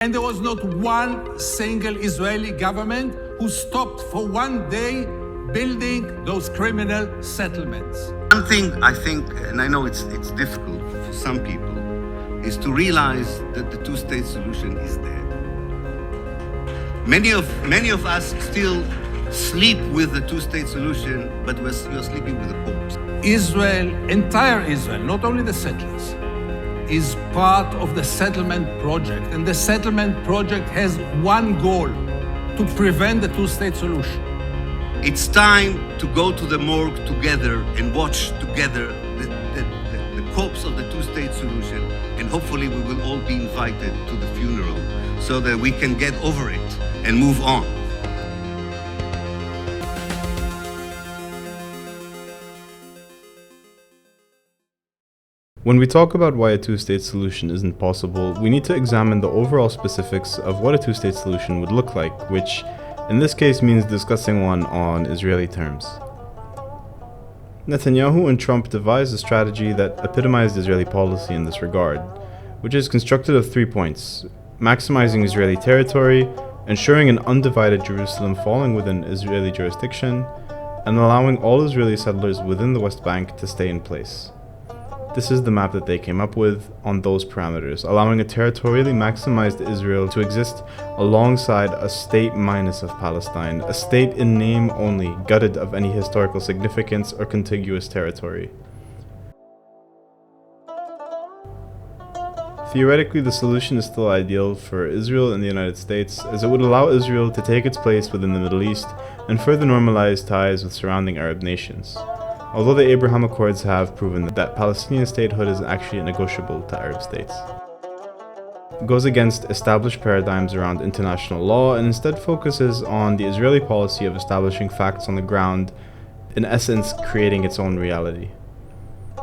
And there was not one single Israeli government who stopped for one day building those criminal settlements. One thing I think, and I know it's difficult for some people, is to realize that the two-state solution is dead. Many of us still sleep with the two-state solution, but we're sleeping with a corpse. Israel, entire Israel, not only the settlers, is part of the settlement project. And the settlement project has one goal: to prevent the two-state solution. It's time to go to the morgue together and watch together the corpse of the two-state solution, and hopefully we will all be invited to the funeral so that we can get over it and move on. When we talk about why a two-state solution isn't possible, we need to examine the overall specifics of what a two-state solution would look like, which in this case means discussing one on Israeli terms. Netanyahu and Trump devised a strategy that epitomized Israeli policy in this regard, which is constructed of 3 points: maximizing Israeli territory, ensuring an undivided Jerusalem falling within Israeli jurisdiction, and allowing all Israeli settlers within the West Bank to stay in place. This is the map that they came up with on those parameters, allowing a territorially maximized Israel to exist alongside a state minus of Palestine, a state in name only, gutted of any historical significance or contiguous territory. Theoretically, the solution is still ideal for Israel and the United States, as it would allow Israel to take its place within the Middle East and further normalize ties with surrounding Arab nations. Although the Abraham Accords have proven that Palestinian statehood is actually negotiable to Arab states. It goes against established paradigms around international law and instead focuses on the Israeli policy of establishing facts on the ground, in essence creating its own reality.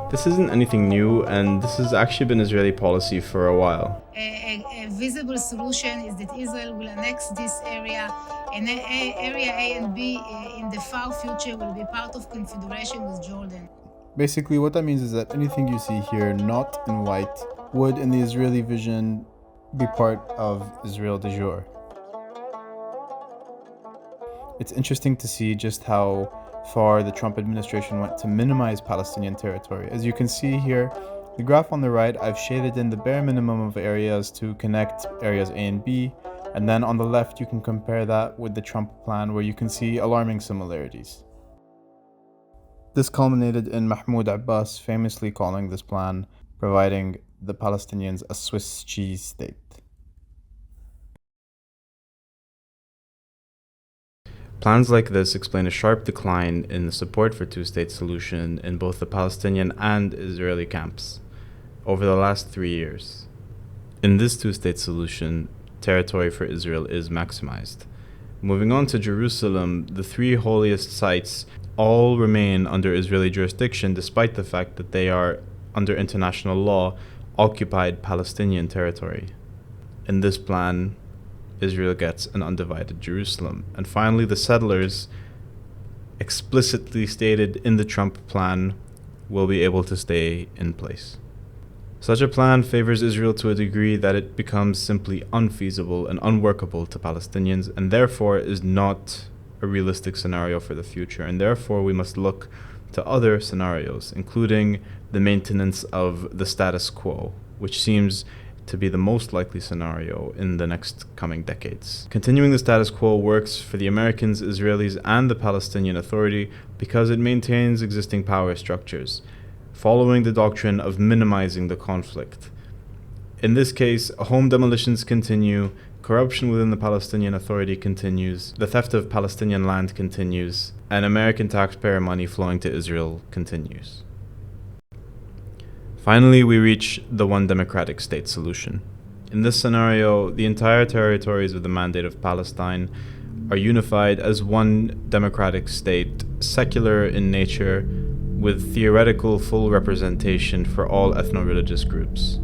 This isn't anything new, and this has actually been Israeli policy for a while. A visible solution is that Israel will annex this area, and area A and B in the far future will be part of confederation with Jordan. Basically, what that means is that anything you see here not in white would, in the Israeli vision, be part of Israel de jure. It's interesting to see just how far the Trump administration went to minimize Palestinian territory. As you can see here, the graph on the right, I've shaded in the bare minimum of areas to connect areas A and B, and then on the left you can compare that with the Trump plan, where you can see alarming similarities. This culminated in Mahmoud Abbas famously calling this plan providing the Palestinians a Swiss cheese state. Plans like this explain a sharp decline in the support for two-state solution in both the Palestinian and Israeli camps over the last 3 years. In this two-state solution, territory for Israel is maximized. Moving on to Jerusalem, the 3 holiest sites all remain under Israeli jurisdiction despite the fact that they are, under international law, occupied Palestinian territory. In this plan, Israel gets an undivided Jerusalem. And finally, the settlers, explicitly stated in the Trump plan, will be able to stay in place. Such a plan favors Israel to a degree that it becomes simply unfeasible and unworkable to Palestinians, and therefore is not a realistic scenario for the future. And therefore, we must look to other scenarios, including the maintenance of the status quo, which seems to be the most likely scenario in the next coming decades. Continuing the status quo works for the Americans, Israelis, and the Palestinian Authority because it maintains existing power structures, following the doctrine of minimizing the conflict. In this case, home demolitions continue, corruption within the Palestinian Authority continues, the theft of Palestinian land continues, and American taxpayer money flowing to Israel continues. Finally, we reach the one democratic state solution. In this scenario, the entire territories of the Mandate of Palestine are unified as one democratic state, secular in nature, with theoretical full representation for all ethno-religious groups.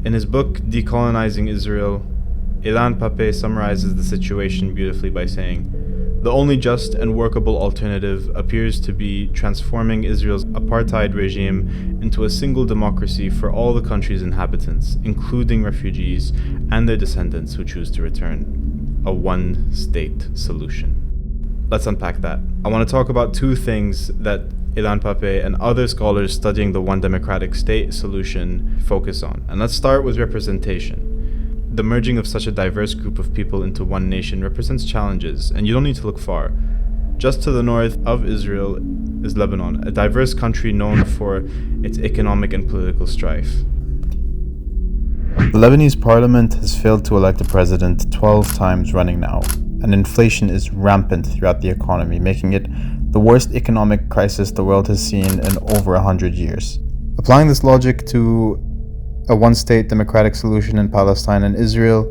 In his book, Decolonizing Israel, Ilan Pape summarizes the situation beautifully by saying, The only just and workable alternative appears to be transforming Israel's apartheid regime into a single democracy for all the country's inhabitants, including refugees and their descendants who choose to return. A one-state solution. Let's unpack that. I want to talk about two things that Ilan Pape and other scholars studying the one democratic state solution focus on. And let's start with representation. The merging of such a diverse group of people into one nation represents challenges, and you don't need to look far. Just to the north of Israel is Lebanon, a diverse country known for its economic and political strife. The Lebanese parliament has failed to elect a president 12 times running now, and inflation is rampant throughout the economy, making it the worst economic crisis the world has seen in over 100 years. Applying this logic to a one-state democratic solution in Palestine and Israel,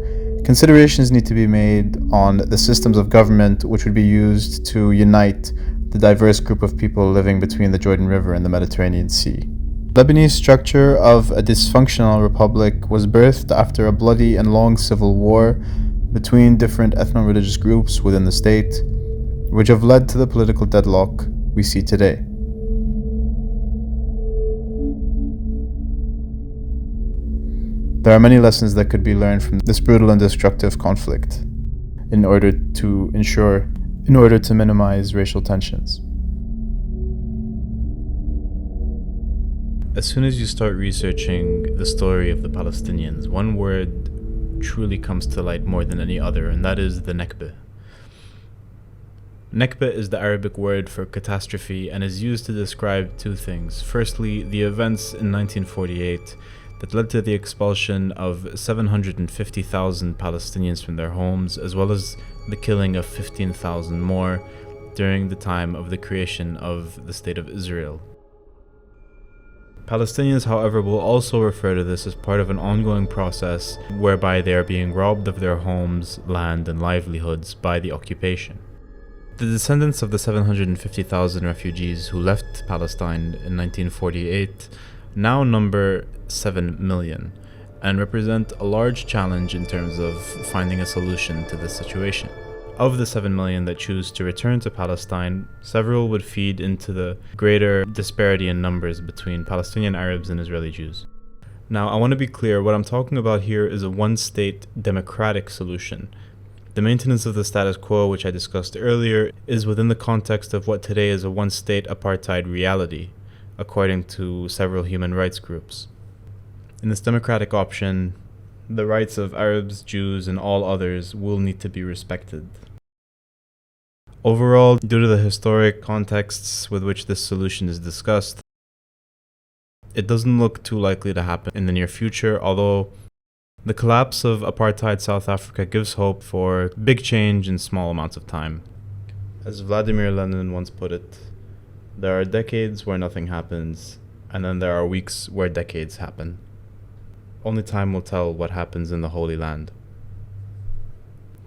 considerations need to be made on the systems of government which would be used to unite the diverse group of people living between the Jordan River and the Mediterranean Sea. The Lebanese structure of a dysfunctional republic was birthed after a bloody and long civil war between different ethno-religious groups within the state, which have led to the political deadlock we see today. There are many lessons that could be learned from this brutal and destructive conflict in order to minimize racial tensions. As soon as you start researching the story of the Palestinians, one word truly comes to light more than any other, and that is the Nakba. Nakba is the Arabic word for catastrophe and is used to describe two things. Firstly, the events in 1948 that led to the expulsion of 750,000 Palestinians from their homes, as well as the killing of 15,000 more during the time of the creation of the State of Israel. Palestinians, however, will also refer to this as part of an ongoing process whereby they are being robbed of their homes, land, and livelihoods by the occupation. The descendants of the 750,000 refugees who left Palestine in 1948 now number 7 million and represent a large challenge in terms of finding a solution to this situation. Of the 7 million that choose to return to Palestine, several would feed into the greater disparity in numbers between Palestinian Arabs and Israeli Jews. Now, I want to be clear, what I'm talking about here is a one-state democratic solution. The maintenance of the status quo, which I discussed earlier, is within the context of what today is a one-state apartheid reality, according to several human rights groups. In this democratic option, the rights of Arabs, Jews, and all others will need to be respected. Overall, due to the historic contexts with which this solution is discussed, it doesn't look too likely to happen in the near future, although the collapse of apartheid South Africa gives hope for big change in small amounts of time. As Vladimir Lenin once put it, there are decades where nothing happens, and then there are weeks where decades happen. Only time will tell what happens in the Holy Land.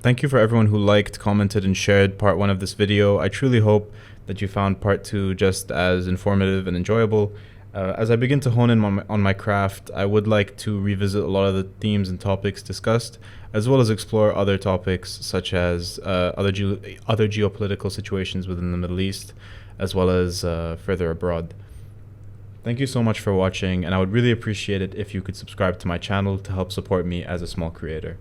Thank you for everyone who liked, commented, and shared part 1 of this video. I truly hope that you found part 2 just as informative and enjoyable. As I begin to hone in on my craft, I would like to revisit a lot of the themes and topics discussed, as well as explore other topics such as other geopolitical situations within the Middle East, as well as further abroad. Thank you so much for watching, and I would really appreciate it if you could subscribe to my channel to help support me as a small creator.